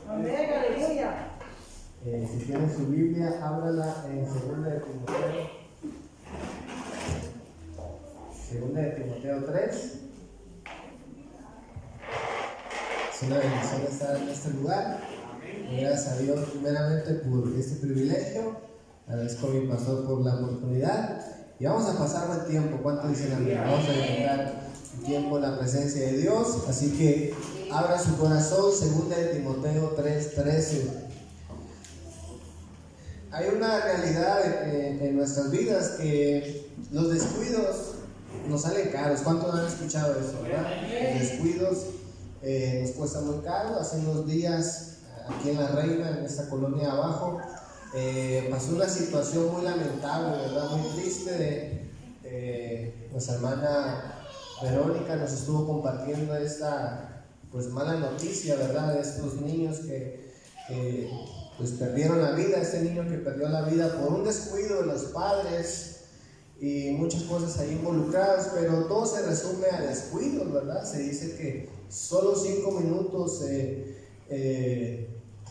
Amén, aleluya. Si tienen su Biblia, ábrala en 2 de Timoteo. 2 de Timoteo 3. Es una bendición estar en este lugar. Gracias a Dios primeramente por este privilegio. Agradezco a mi pastor por la oportunidad. Y vamos a pasar buen tiempo. ¿Cuánto dicen amén? Vamos a dedicar un tiempo en la presencia de Dios. Así que abra su corazón. 2 de Timoteo 3:13. Hay una realidad en nuestras vidas que los descuidos nos salen caros. ¿Cuántos han escuchado eso, verdad? Los descuidos nos cuestan muy caro. Hace unos días, aquí en La Reina, en esta colonia abajo, pasó una situación muy lamentable, ¿verdad? Muy triste. Nuestra hermana Verónica nos estuvo compartiendo esta mala noticia, ¿verdad? De estos niños que perdieron la vida. Este niño que perdió la vida por un descuido de los padres y muchas cosas ahí involucradas, pero todo se resume a descuidos, ¿verdad? Se dice que solo 5 minutos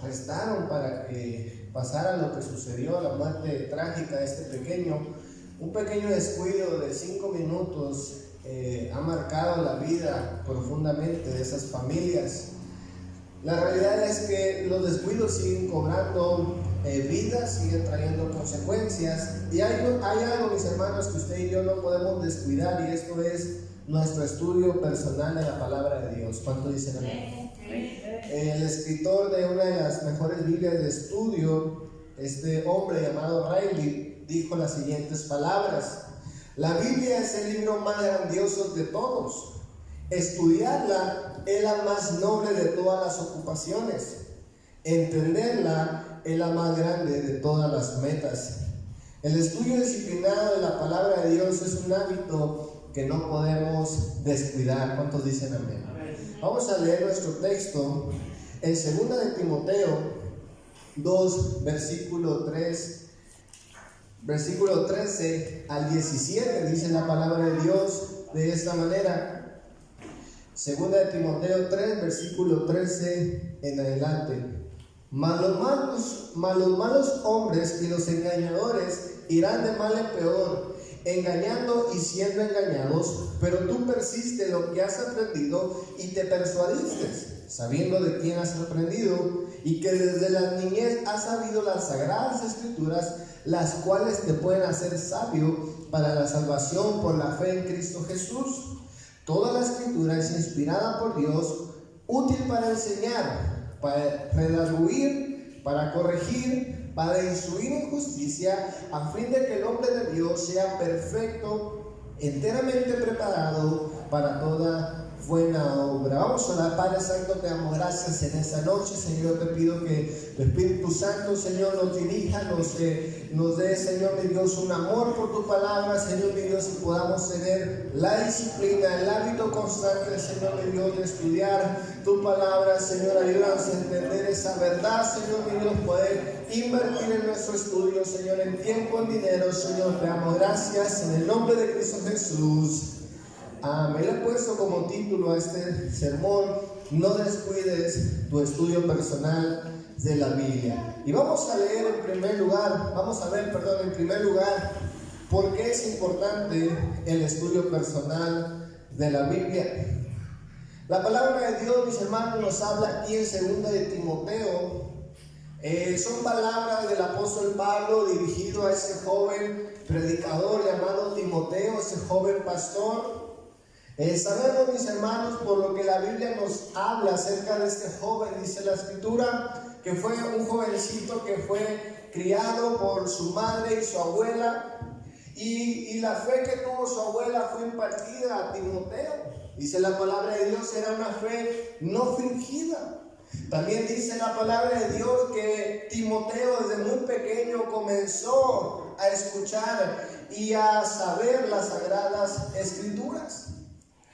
restaron para que pasara lo que sucedió, la muerte trágica de este pequeño. Un pequeño descuido de 5 minutos ha marcado la vida profundamente de esas familias. La realidad es que los descuidos siguen cobrando vidas, siguen trayendo consecuencias. Y hay algo, mis hermanos, que usted y yo no podemos descuidar, y esto es nuestro estudio personal de la palabra de Dios. ¿Cuánto dicen amén? El escritor de una de las mejores Biblias de estudio, este hombre llamado Riley, dijo las siguientes palabras: la Biblia es el libro más grandioso de todos. Estudiarla es la más noble de todas las ocupaciones. Entenderla es la más grande de todas las metas. El estudio disciplinado de la palabra de Dios es un hábito que no podemos descuidar. ¿Cuántos dicen amén? Vamos a leer nuestro texto en 2 de Timoteo 2, versículo 13 al 17. Dice la palabra de Dios de esta manera. 2 de Timoteo 3, versículo 13 en adelante. Mas los malos hombres y los engañadores irán de mal en peor, engañando y siendo engañados. Pero tú persiste lo que has aprendido y te persuadiste, sabiendo de quién has aprendido, y que desde la niñez has sabido las sagradas escrituras, las cuales te pueden hacer sabio para la salvación por la fe en Cristo Jesús. Toda la escritura es inspirada por Dios, útil para enseñar, para redarguir, para corregir, para instruir en justicia, a fin de que el hombre de Dios sea perfecto, enteramente preparado para toda buena obra. Vamos a orar. Padre Santo, te damos gracias en esta noche. Señor, te pido que el Espíritu Santo, Señor, nos dirija, nos dé, Señor mi Dios, un amor por tu palabra, Señor mi Dios, y podamos tener la disciplina, el hábito constante, Señor mi Dios, de estudiar tu palabra. Señor, ayúdanos a entender esa verdad, Señor mi Dios, poder invertir en nuestro estudio, Señor, en tiempo, en dinero. Señor, te damos gracias en el nombre de Cristo Jesús. Me le he puesto como título a este sermón: no descuides tu estudio personal de la Biblia. Y vamos a leer en primer lugar, por qué es importante el estudio personal de la Biblia. La palabra de Dios, mis hermanos, nos habla aquí en 2 de Timoteo. Son palabras del apóstol Pablo dirigido a ese joven predicador llamado Timoteo, ese joven pastor. Sabemos, mis hermanos, por lo que la Biblia nos habla acerca de este joven. Dice la escritura que fue un jovencito que fue criado por su madre y su abuela, y la fe que tuvo su abuela fue impartida a Timoteo. Dice la palabra de Dios, era una fe no fingida. También dice la palabra de Dios que Timoteo desde muy pequeño comenzó a escuchar y a saber las sagradas escrituras.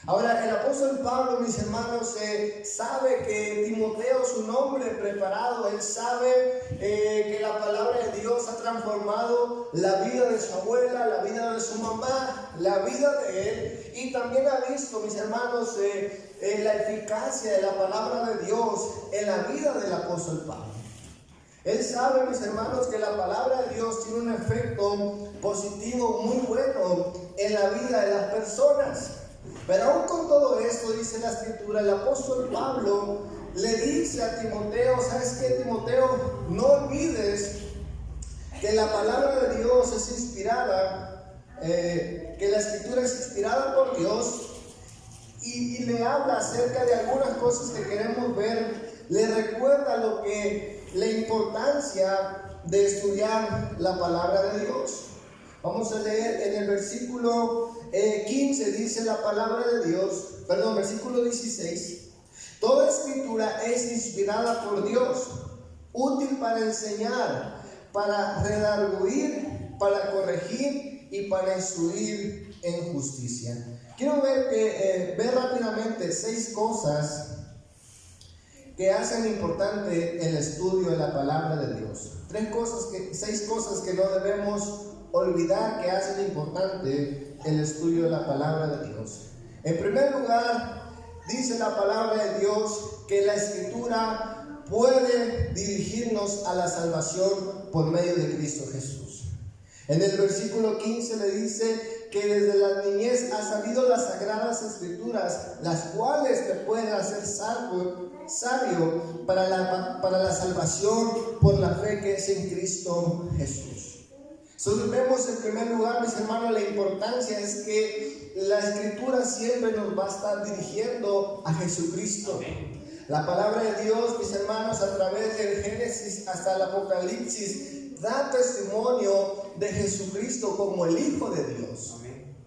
Ahora, el apóstol Pablo, mis hermanos, sabe que Timoteo es un hombre preparado. Él sabe que la palabra de Dios ha transformado la vida de su abuela, la vida de su mamá, la vida de él. Y también ha visto, mis hermanos, la eficacia de la palabra de Dios en la vida del apóstol Pablo. Él sabe, mis hermanos, que la palabra de Dios tiene un efecto positivo muy bueno en la vida de las personas. Pero aún con todo esto, dice la Escritura, el apóstol Pablo le dice a Timoteo: ¿sabes qué, Timoteo? No olvides que la palabra de Dios es inspirada, que la Escritura es inspirada por Dios, y le habla acerca de algunas cosas que queremos ver. Le recuerda la importancia de estudiar la palabra de Dios. Vamos a leer en el versículo 15, dice la palabra de Dios, versículo 16: toda escritura es inspirada por Dios, útil para enseñar, para redarguir, para corregir y para instruir en justicia. Quiero ver rápidamente 6 cosas que hacen importante el estudio de la palabra de Dios. 6 cosas que no debemos olvidar que hacen importante el estudio de la palabra de Dios. En primer lugar, dice la palabra de Dios que la Escritura puede dirigirnos a la salvación por medio de Cristo Jesús. En el versículo 15 le dice que desde la niñez ha sabido las sagradas escrituras, las cuales te pueden hacer sabio para la salvación por la fe que es en Cristo Jesús. Entonces vemos en primer lugar, mis hermanos, la importancia es que la Escritura siempre nos va a estar dirigiendo a Jesucristo. La palabra de Dios, mis hermanos, a través del Génesis hasta el Apocalipsis, da testimonio de Jesucristo como el Hijo de Dios,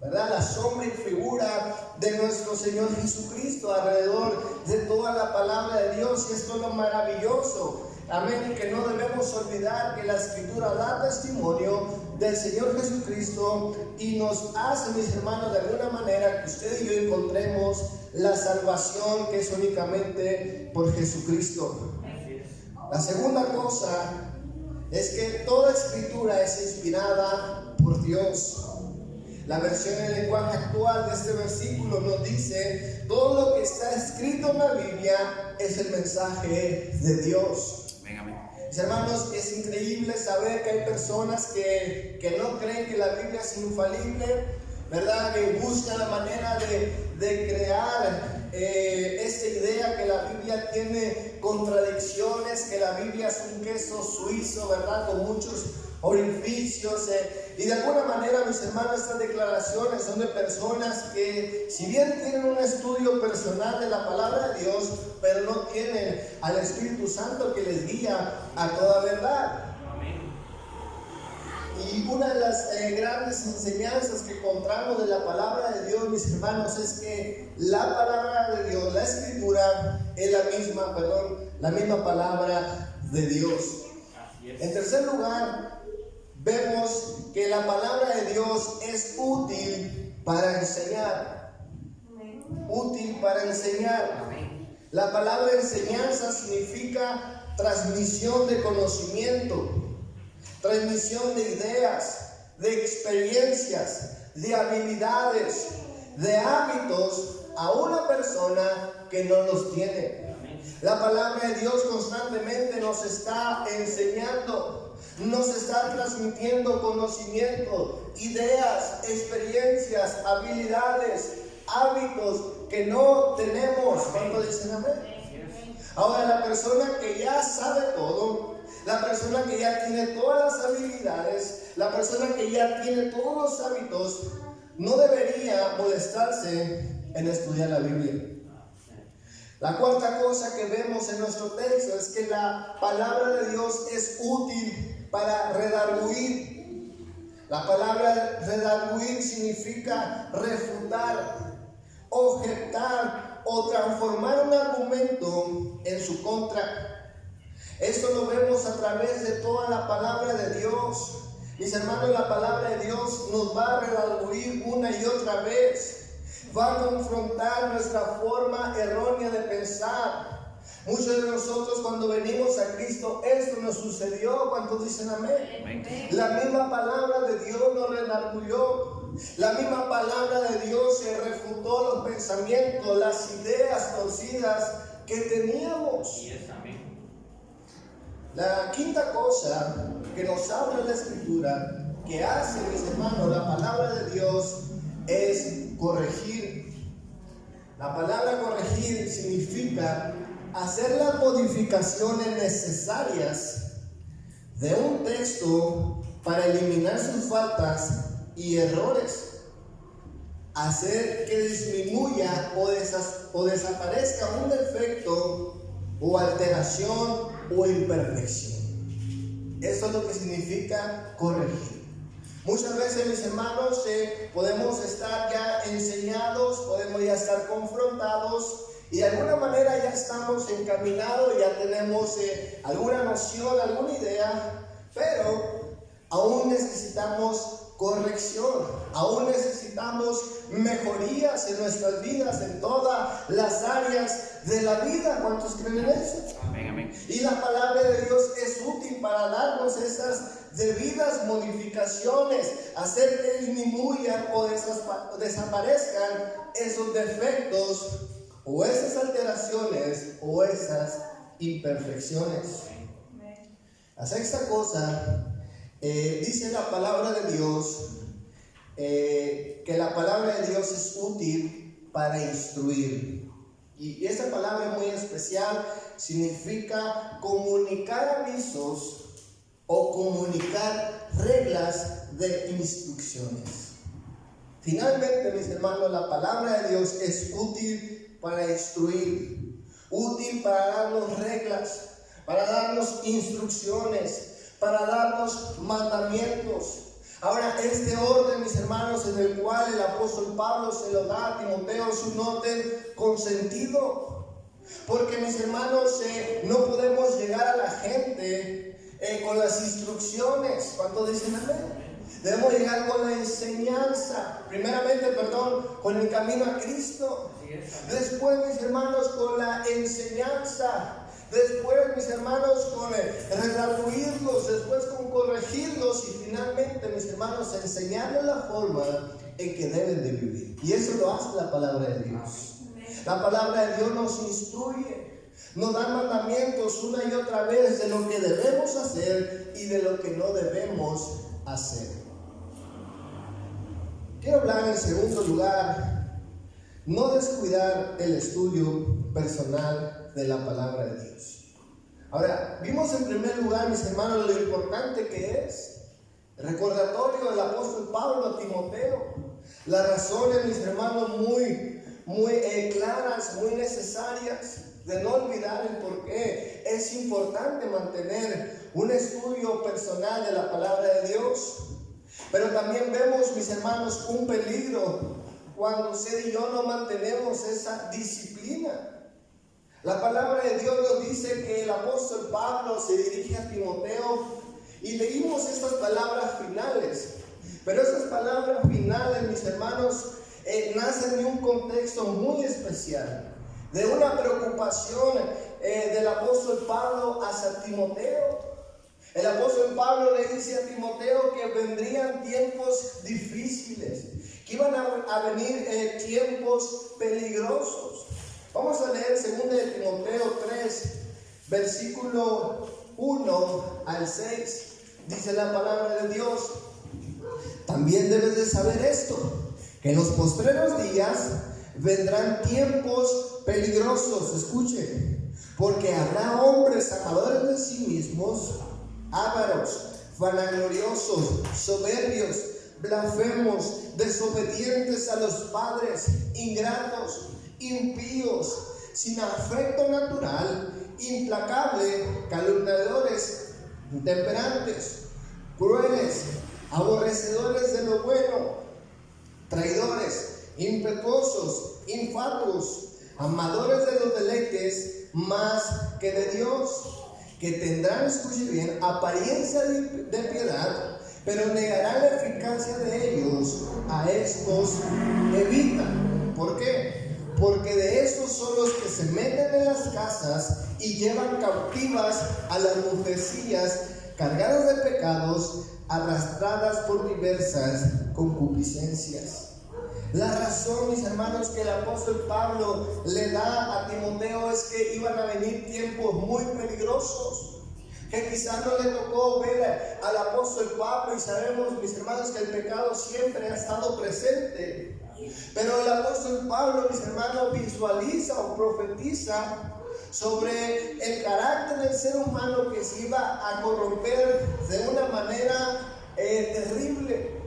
¿verdad? La sombra y figura de nuestro Señor Jesucristo alrededor de toda la palabra de Dios. Y esto es lo maravilloso, amén, y que no debemos olvidar que la Escritura da testimonio del Señor Jesucristo y nos hace, mis hermanos, de alguna manera que usted y yo encontremos la salvación que es únicamente por Jesucristo. La segunda cosa es que toda Escritura es inspirada por Dios. La versión en lenguaje actual de este versículo nos dice: todo lo que está escrito en la Biblia es el mensaje de Dios. Mis hermanos, es increíble saber que hay personas que no creen que la Biblia es infalible, ¿verdad? Que buscan la manera de crear esta idea que la Biblia tiene contradicciones, que la Biblia es un queso suizo, ¿verdad? Con muchos orificios, y de alguna manera, mis hermanos, estas declaraciones son de personas que, si bien tienen un estudio personal de la palabra de Dios, pero no tienen al Espíritu Santo que les guía a toda verdad. Y una de las grandes enseñanzas que encontramos de la palabra de Dios, mis hermanos, es que la palabra de Dios, la Escritura, es la misma palabra de Dios. En tercer lugar, vemos que la palabra de Dios es útil para enseñar. Útil para enseñar. La palabra enseñanza significa transmisión de conocimiento, transmisión de ideas, de experiencias, de habilidades, de hábitos a una persona que no los tiene. La palabra de Dios constantemente nos está enseñando, nos está transmitiendo conocimiento, ideas, experiencias, habilidades, hábitos que no tenemos. ¿Cuánto dicen amén? Ahora, la persona que ya sabe todo, la persona que ya tiene todas las habilidades, la persona que ya tiene todos los hábitos, no debería molestarse en estudiar la Biblia. La cuarta cosa que vemos en nuestro texto es que la palabra de Dios es útil para redarguir. La palabra redarguir significa refutar, objetar o transformar un argumento en su contra. Esto lo vemos a través de toda la palabra de Dios. Mis hermanos, la palabra de Dios nos va a redarguir una y otra vez. Va a confrontar nuestra forma errónea de pensar. Muchos de nosotros, cuando venimos a Cristo, esto nos sucedió. ¿Cuántos dicen amén? La misma palabra de Dios nos redarguyó. La misma palabra de Dios se refutó los pensamientos, las ideas torcidas que teníamos. La quinta cosa que nos habla la Escritura, que hace, mis hermanos, la palabra de Dios, es corregir. La palabra corregir significa hacer las modificaciones necesarias de un texto para eliminar sus faltas y errores, hacer que disminuya o desaparezca un defecto o alteración o imperfección. Eso es lo que significa corregir. Muchas veces, mis hermanos, podemos estar ya enseñados, podemos ya estar confrontados y de alguna manera ya estamos encaminados, ya tenemos alguna noción, alguna idea, pero aún necesitamos corrección, aún necesitamos mejorías en nuestras vidas, en todas las áreas de la vida. ¿Cuántos creen en eso? Amén, amén. Y la palabra de Dios es útil para darnos esas debidas modificaciones, hacer que disminuyan o desaparezcan esos defectos o esas alteraciones o esas imperfecciones. La sexta cosa, dice la palabra de Dios, que la palabra de Dios es útil para instruir. Y esa palabra es muy especial, significa comunicar avisos o comunicar reglas de instrucciones. Finalmente, mis hermanos, la palabra de Dios es útil para instruir, útil para darnos reglas, para darnos instrucciones, para darnos mandamientos. Ahora, este orden, mis hermanos, en el cual el apóstol Pablo se lo da a Timoteo, es un orden con sentido. Porque, mis hermanos, no podemos llegar a la gente con las instrucciones. ¿Cuánto dicen amén? Debemos llegar con la enseñanza. Primeramente, con el camino a Cristo. Después, mis hermanos, con la enseñanza. Después, mis hermanos, con redarguirlos, después con corregirlos y finalmente, mis hermanos, enseñarles la forma en que deben de vivir. Y eso lo hace la palabra de Dios. La palabra de Dios nos instruye, nos da mandamientos una y otra vez de lo que debemos hacer y de lo que no debemos hacer. Quiero hablar en segundo lugar, no descuidar el estudio personal de la palabra de Dios. Ahora, vimos en primer lugar, mis hermanos, lo importante que es el recordatorio del apóstol Pablo a Timoteo. Las razones, mis hermanos, muy claras, muy necesarias de no olvidar el por qué es importante mantener un estudio personal de la palabra de Dios. Pero también vemos, mis hermanos, un peligro cuando usted y yo no mantenemos esa disciplina. La palabra de Dios nos dice que el apóstol Pablo se dirige a Timoteo y leímos estas palabras finales. Pero esas palabras finales, mis hermanos, nacen de un contexto muy especial, de una preocupación del apóstol Pablo hacia Timoteo. El apóstol Pablo le dice a Timoteo que vendrían tiempos difíciles, que iban a venir tiempos peligrosos. Vamos a leer 2 de Timoteo 3, versículo 1 al 6. Dice la palabra de Dios: también debes de saber esto, que en los postreros días vendrán tiempos peligrosos. Escuchen, porque habrá hombres amadores de sí mismos, ávaros, vanagloriosos, soberbios, blasfemos, desobedientes a los padres, ingratos, impíos, sin afecto natural, implacables, calumniadores, intemperantes, crueles, aborrecedores de lo bueno, traidores, impetuosos, infatuos, amadores de los deleites más que de Dios, que tendrán, escuche bien, apariencia de piedad, pero negarán la eficacia de ellos. A estos evitan. ¿Por qué? Porque de estos son los que se meten en las casas y llevan cautivas a las mujercillas cargadas de pecados, arrastradas por diversas concupiscencias. La razón, mis hermanos, que el apóstol Pablo le da a Timoteo es que iban a venir tiempos muy peligrosos, que quizás no le tocó ver al apóstol Pablo, y sabemos, mis hermanos, que el pecado siempre ha estado presente. Pero el apóstol Pablo, mis hermanos, visualiza o profetiza sobre el carácter del ser humano que se iba a corromper de una manera terrible.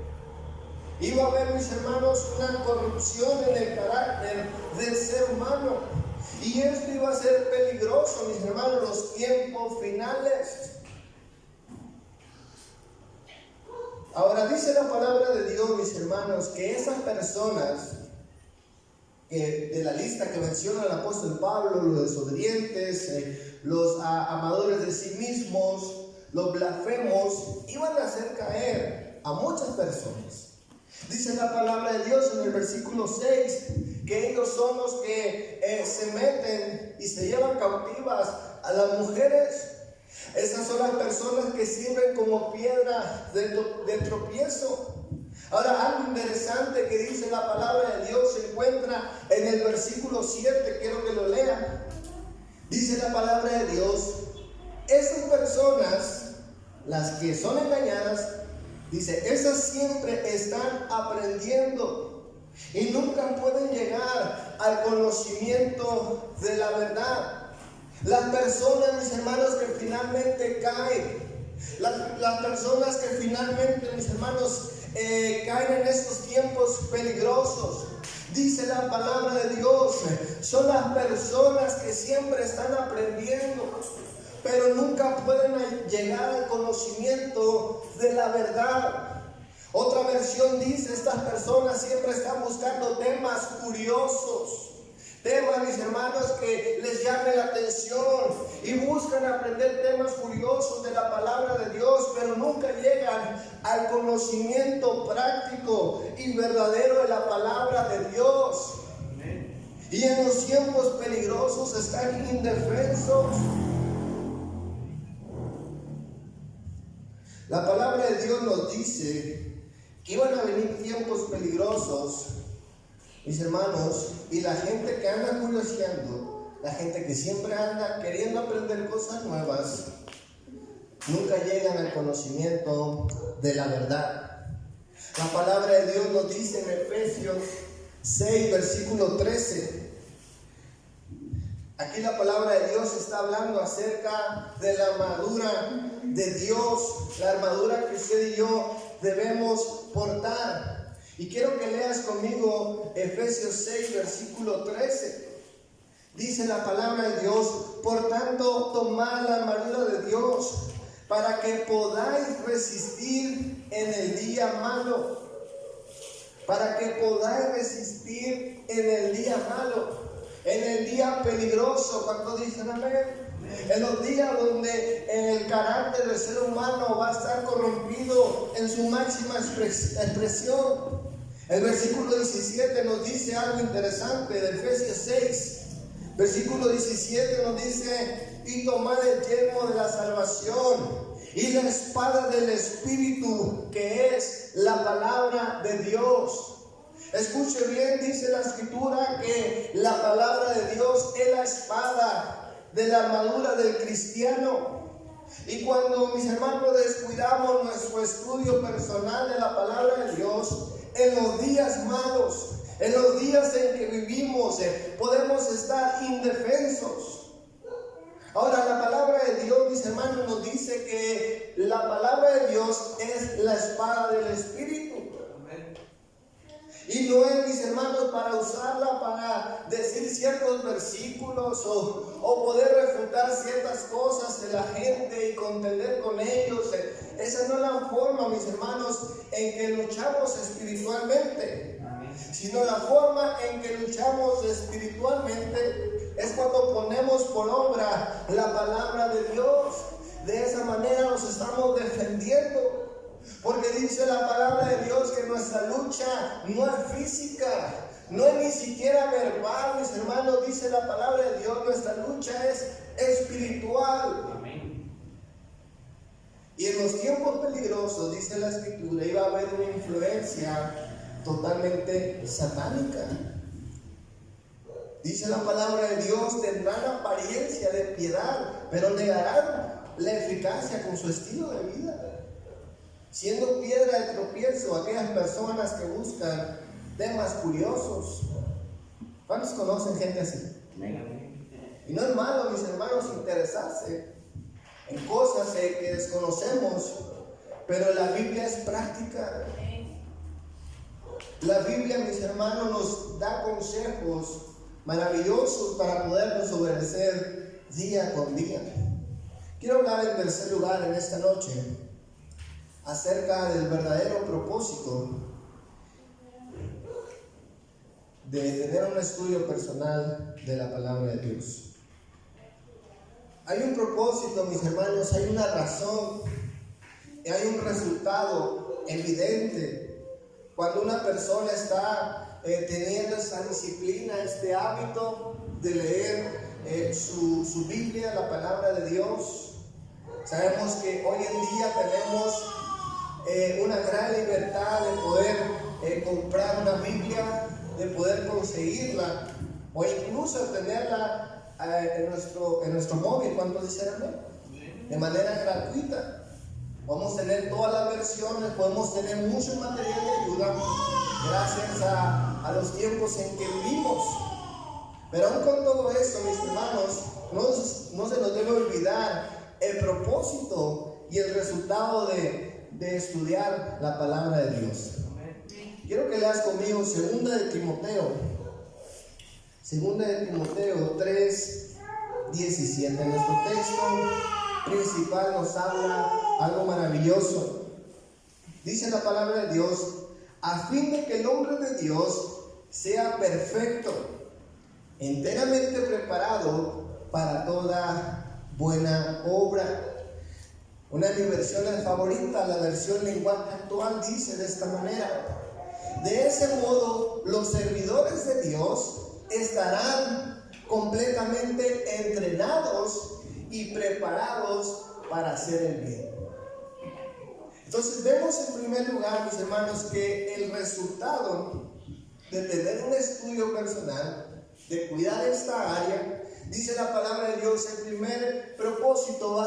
Iba a haber, mis hermanos, una corrupción en el carácter del ser humano. Y esto iba a ser peligroso, mis hermanos, los tiempos finales. Ahora dice la palabra de Dios, mis hermanos, que esas personas que de la lista que menciona el apóstol Pablo, los desobedientes, los amadores de sí mismos, los blasfemos, iban a hacer caer a muchas personas. Dice la palabra de Dios en el versículo 6 que ellos son los que se meten y se llevan cautivas a las mujeres. Esas son las personas que sirven como piedra de tropiezo. Ahora, algo interesante que dice la palabra de Dios se encuentra en el versículo 7, quiero que lo lean. Dice la palabra de Dios, esas personas, las que son engañadas, dice, esas siempre están aprendiendo y nunca pueden llegar al conocimiento de la verdad. Las personas, mis hermanos, que finalmente caen, las personas que finalmente, mis hermanos, caen en estos tiempos peligrosos, dice la palabra de Dios, son las personas que siempre están aprendiendo, pero nunca pueden llegar al conocimiento de la verdad. Otra versión dice, estas personas siempre están buscando temas curiosos, temas, mis hermanos, que les llamen la atención y buscan aprender temas curiosos de la palabra de Dios, pero nunca llegan al conocimiento práctico y verdadero de la palabra de Dios. Y en los tiempos peligrosos están indefensos. La palabra de Dios nos dice que iban a venir tiempos peligrosos, mis hermanos, y la gente que anda curioseando, la gente que siempre anda queriendo aprender cosas nuevas, nunca llegan al conocimiento de la verdad. La palabra de Dios nos dice en Efesios 6, versículo 13. Aquí la palabra de Dios está hablando acerca de la armadura de Dios, la armadura que usted y yo debemos portar. Y quiero que leas conmigo Efesios 6, versículo 13. Dice la palabra de Dios, por tanto, tomad la armadura de Dios para que podáis resistir en el día malo. Para que podáis resistir en el día malo, en el día peligroso. ¿Cuántos dicen amén? En los días donde el carácter del ser humano va a estar corrompido en su máxima expresión. El versículo 17 nos dice algo interesante de Efesios 6. Versículo 17 nos dice, y tomad el yelmo de la salvación y la espada del Espíritu, que es la palabra de Dios. Escuche bien, dice la Escritura que la palabra de Dios es la espada de la armadura del cristiano. Y cuando, mis hermanos, descuidamos nuestro estudio personal de la palabra de Dios, en los días malos, en los días en que vivimos, podemos estar indefensos. Ahora, la palabra de Dios, mis hermanos, nos dice que la palabra de Dios es la espada del Espíritu. Y no es, mis hermanos, para usarla para decir ciertos versículos o poder refutar ciertas cosas de la gente y contender con ellos. Esa no es la forma, mis hermanos, en que luchamos espiritualmente. Sino la forma en que luchamos espiritualmente es cuando ponemos por obra la palabra de Dios. De esa manera nos estamos defendiendo. Porque dice la palabra de Dios que nuestra lucha no es física, no es ni siquiera verbal, mis hermanos. Dice la palabra de Dios, nuestra lucha es espiritual. Amén. Y en los tiempos peligrosos, dice la Escritura, iba a haber una influencia totalmente satánica. Dice la palabra de Dios, tendrán apariencia de piedad, pero negarán la eficacia con su estilo de vida, siendo piedra de tropiezo a aquellas personas que buscan temas curiosos. ¿Cuántos conocen gente así? Y no es malo, mis hermanos, interesarse en cosas que desconocemos, pero la Biblia es práctica. La Biblia, mis hermanos, nos da consejos maravillosos para podernos obedecer día con día. Quiero hablar en tercer lugar en esta noche acerca del verdadero propósito de tener un estudio personal de la palabra de Dios. Hay un propósito, mis hermanos, hay una razón y hay un resultado evidente cuando una persona está teniendo esa disciplina, este hábito de leer su Biblia, la palabra de Dios. Sabemos que hoy en día tenemos una gran libertad de poder comprar una Biblia, de poder conseguirla o incluso tenerla en nuestro móvil. ¿Cuántos dicen amén? De manera gratuita. Podemos tener todas las versiones, podemos tener mucho material de ayuda gracias a los tiempos en que vivimos. Pero aún con todo eso, mis hermanos, no se nos debe olvidar el propósito y el resultado de estudiar la palabra de Dios. Quiero que leas conmigo 2 de Timoteo 3:17. Nuestro texto principal nos habla algo maravilloso. Dice la palabra de Dios: a fin de que el hombre de Dios sea perfecto, enteramente preparado para toda buena obra. Una de mis versiones favoritas, la versión lenguaje actual, dice de esta manera: de ese modo los servidores de Dios estarán completamente entrenados y preparados para hacer el bien. Entonces vemos en primer lugar, mis hermanos, que el resultado de tener un estudio personal, de cuidar esta área, dice la palabra de Dios, el primer resultado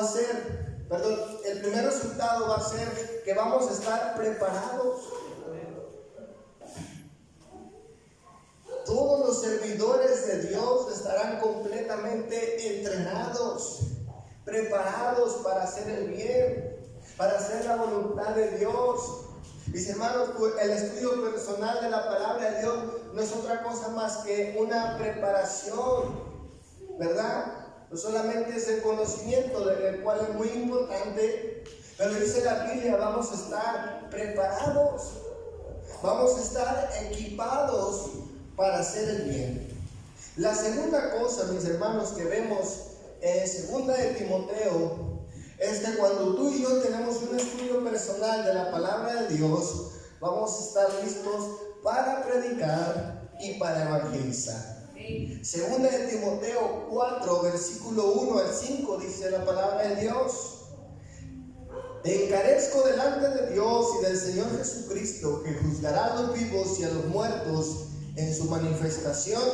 va a ser que vamos a estar preparados. Todos los servidores de Dios estarán completamente entrenados, preparados para hacer el bien, para hacer la voluntad de Dios. Mis hermanos, el estudio personal de la palabra de Dios no es otra cosa más que una preparación, ¿verdad? No solamente es el conocimiento, del cual es muy importante, pero dice la Biblia, vamos a estar preparados, vamos a estar equipados para hacer el bien. La segunda cosa, mis hermanos, que vemos en 2 de Timoteo es que cuando tú y yo tenemos un estudio personal de la palabra de Dios, vamos a estar listos para predicar y para evangelizar. 2 de Timoteo 4, versículo 1 al 5, dice la palabra de Dios: te encarezco delante de Dios y del Señor Jesucristo, que juzgará a los vivos y a los muertos en su manifestación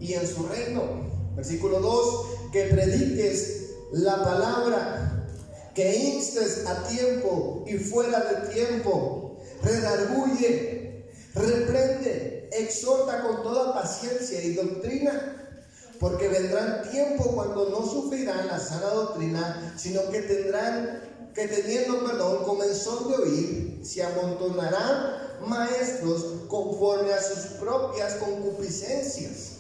y en su reino. Versículo 2: que prediques la palabra, que instes a tiempo y fuera de tiempo, redarguye, reprende, exhorta con toda paciencia y doctrina, porque vendrán tiempos cuando no sufrirán la sana doctrina, sino que teniendo comezón de oír, se amontonarán maestros conforme a sus propias concupiscencias,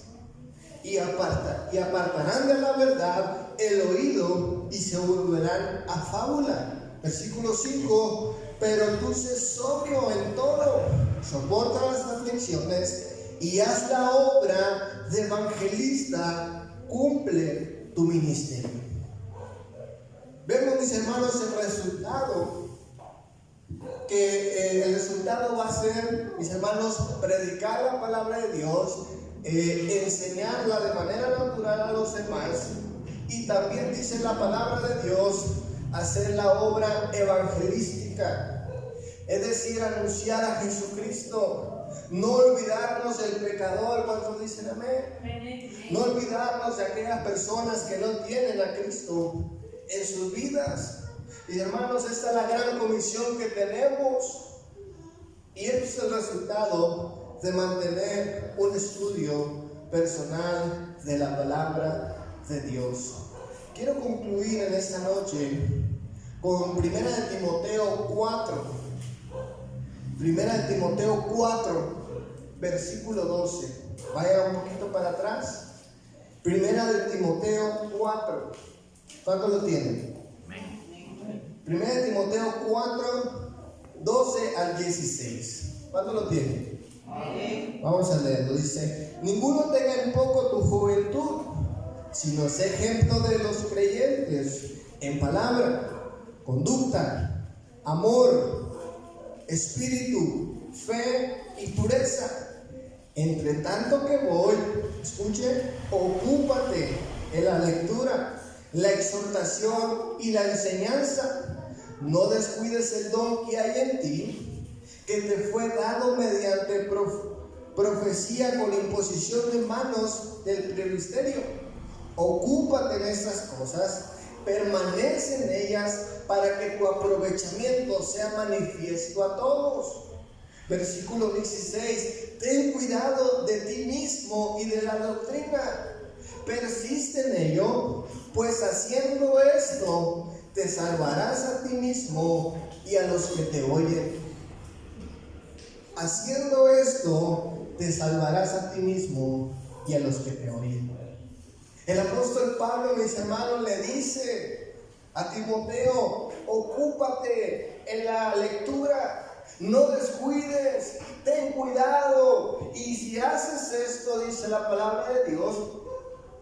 y apartarán de la verdad el oído y se volverán a fábula. Versículo 5: pero tú sé sobrio en todo, soporta las aflicciones y haz la obra de evangelista, cumple tu ministerio. Vemos, mis hermanos, el resultado, que el resultado va a ser, mis hermanos, predicar la palabra de Dios, enseñarla de manera natural a los demás, y también dice la palabra de Dios, hacer la obra evangelística, es decir, anunciar a Jesucristo, no olvidarnos del pecador. ¿Cuántos dicen amén? No olvidarnos de aquellas personas que no tienen a Cristo en sus vidas. Y hermanos, esta es la gran comisión que tenemos. Y este es el resultado de mantener un estudio personal de la palabra de Dios. Quiero concluir en esta noche con 1 Timoteo 4. 1 Timoteo 4, versículo 12. Vaya un poquito para atrás. 1 Timoteo 4. ¿Cuánto lo tienen? 1 Timoteo 4, 12 al 16. ¿Cuánto lo tienen? Vamos a leerlo. Dice: ninguno tenga en poco tu juventud, sino sé ejemplo de los creyentes en palabra, conducta, amor, espíritu, fe y pureza. Entre tanto que voy, escuche, ocúpate en la lectura, la exhortación y la enseñanza. No descuides el don que hay en ti, que te fue dado mediante profecía con imposición de manos del presbiterio. Ocúpate en estas cosas, permanece en ellas, para que tu aprovechamiento sea manifiesto a todos. Versículo 16: ten cuidado de ti mismo y de la doctrina, persiste en ello, pues haciendo esto te salvarás a ti mismo y a los que te oyen. Haciendo esto te salvarás a ti mismo y a los que te oyen. El apóstol Pablo, mis hermanos, le dice a Timoteo: ocúpate en la lectura, no descuides, ten cuidado, y si haces esto, dice la palabra de Dios,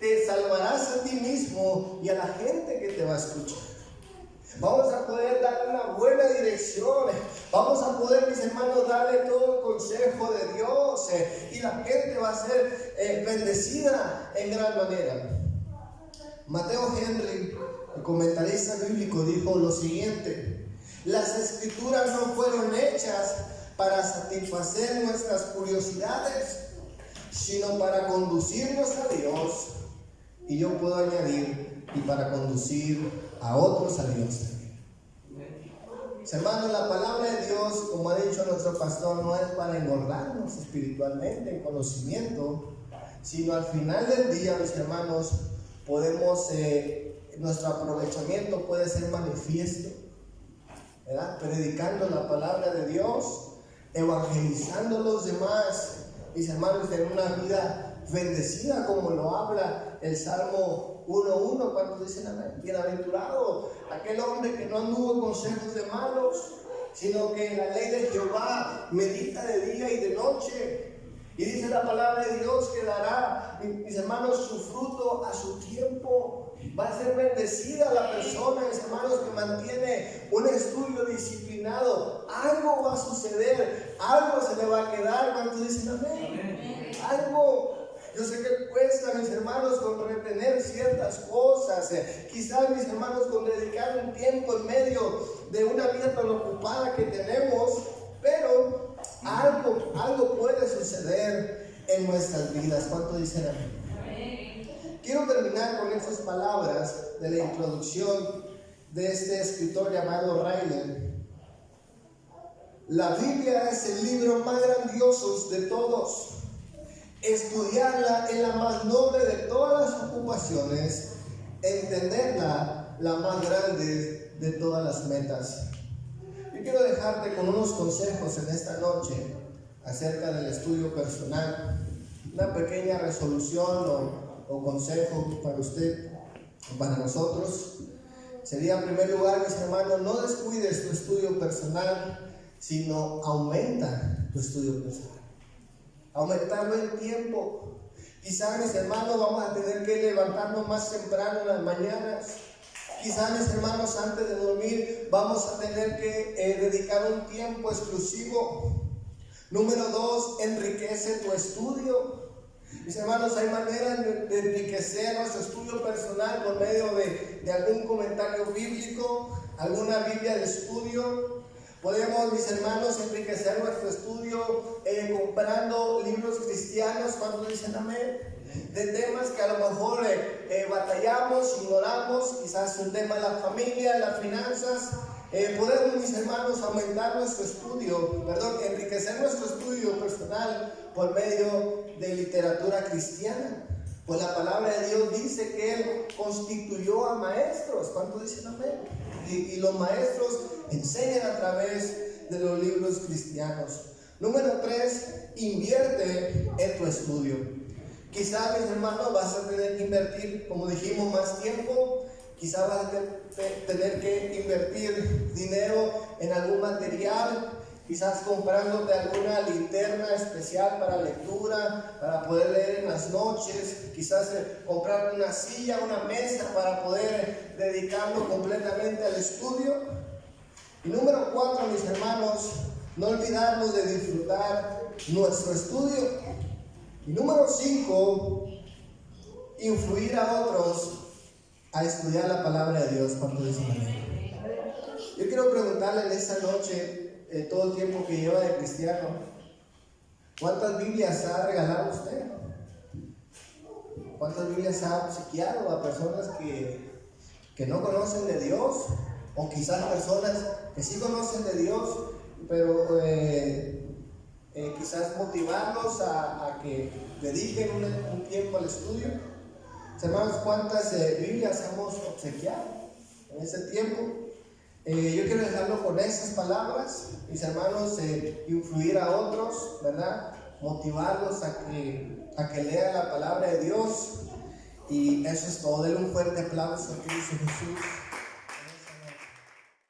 te salvarás a ti mismo y a la gente que te va a escuchar. Vamos a poder darle una buena dirección, vamos a poder, mis hermanos, darle todo el consejo de Dios, y la gente va a ser bendecida en gran manera. Mateo Henry, el comentarista bíblico, dijo lo siguiente: las escrituras no fueron hechas para satisfacer nuestras curiosidades, sino para conducirnos a Dios. Y yo puedo añadir, y para conducir a otros a Dios también. Mis hermanos, la palabra de Dios, como ha dicho nuestro pastor, no es para engordarnos espiritualmente en conocimiento, sino al final del día, mis hermanos, podemos, nuestro aprovechamiento puede ser manifiesto, ¿verdad? Predicando la palabra de Dios, evangelizando a los demás, mis hermanos, en una vida bendecida, como lo habla el Salmo 1:1, cuando dicen amén. Bienaventurado aquel hombre que no anduvo en consejos de malos, sino que en la ley de Jehová medita de día y de noche. Y dice la palabra de Dios que dará, mis hermanos, su fruto a su tiempo. Va a ser bendecida la persona, mis hermanos, que mantiene un estudio disciplinado. Algo va a suceder, algo se le va a quedar. ¿Cuántos dicen amén? Algo. Yo sé que cuesta, mis hermanos, con retener ciertas cosas. Quizás, mis hermanos, con dedicar un tiempo en medio de una vida tan ocupada que tenemos, pero algo puede suceder en nuestras vidas. ¿Cuánto dicen amén? Quiero terminar con estas palabras de la introducción de este escritor llamado Ryler. La Biblia es el libro más grandioso de todos. Estudiarla es la más noble de todas las ocupaciones. Entenderla, la más grande de todas las metas. Yo quiero dejarte con unos consejos en esta noche acerca del estudio personal. Una pequeña resolución o consejo para usted, para nosotros. Sería, en primer lugar, mis hermanos, no descuides tu estudio personal, sino aumenta tu estudio personal. Aumentarlo en tiempo. Quizás, mis hermanos, vamos a tener que levantarnos más temprano en las mañanas. Quizás, mis hermanos, antes de dormir vamos a tener que dedicar un tiempo exclusivo. Número 2, enriquece tu estudio. Mis hermanos, hay maneras de enriquecer nuestro estudio personal por medio de algún comentario bíblico, alguna Biblia de estudio. Podemos, mis hermanos, enriquecer nuestro estudio comprando libros cristianos. ¿Cuántos dicen amén? de temas que a lo mejor batallamos, ignoramos, quizás un tema de la familia, las finanzas. Podemos, mis hermanos, aumentar nuestro estudio, enriquecer nuestro estudio personal por medio de literatura cristiana. Pues la palabra de Dios dice que Él constituyó a maestros. ¿Cuántos dicen amén? Y los maestros enseñan a través de los libros cristianos. Número 3, invierte en tu estudio. Quizás, mis hermanos, vas a tener que invertir, como dijimos, más tiempo. Quizás vas a tener que invertir dinero en algún material. Quizás comprándote alguna linterna especial para lectura, para poder leer en las noches. Quizás comprar una silla, una mesa para poder dedicarlo completamente al estudio. Y número 4, mis hermanos, no olvidarnos de disfrutar nuestro estudio. Y número 5, influir a otros a estudiar la palabra de Dios. ¿Cuánto dicen amén? Yo quiero preguntarle en esta noche, todo el tiempo que lleva de cristiano, ¿cuántas Biblias ha regalado usted? ¿Cuántas Biblias ha obsequiado a personas que no conocen de Dios? O quizás personas que sí conocen de Dios, pero quizás motivarlos a que dediquen un tiempo al estudio. Hermanos, ¿cuántas Biblias hemos obsequiado en ese tiempo? Yo quiero dejarlo con esas palabras, mis hermanos, influir a otros, ¿verdad? Motivarlos a que lean la palabra de Dios. Y eso es todo. Denle un fuerte aplauso a Cristo Jesús.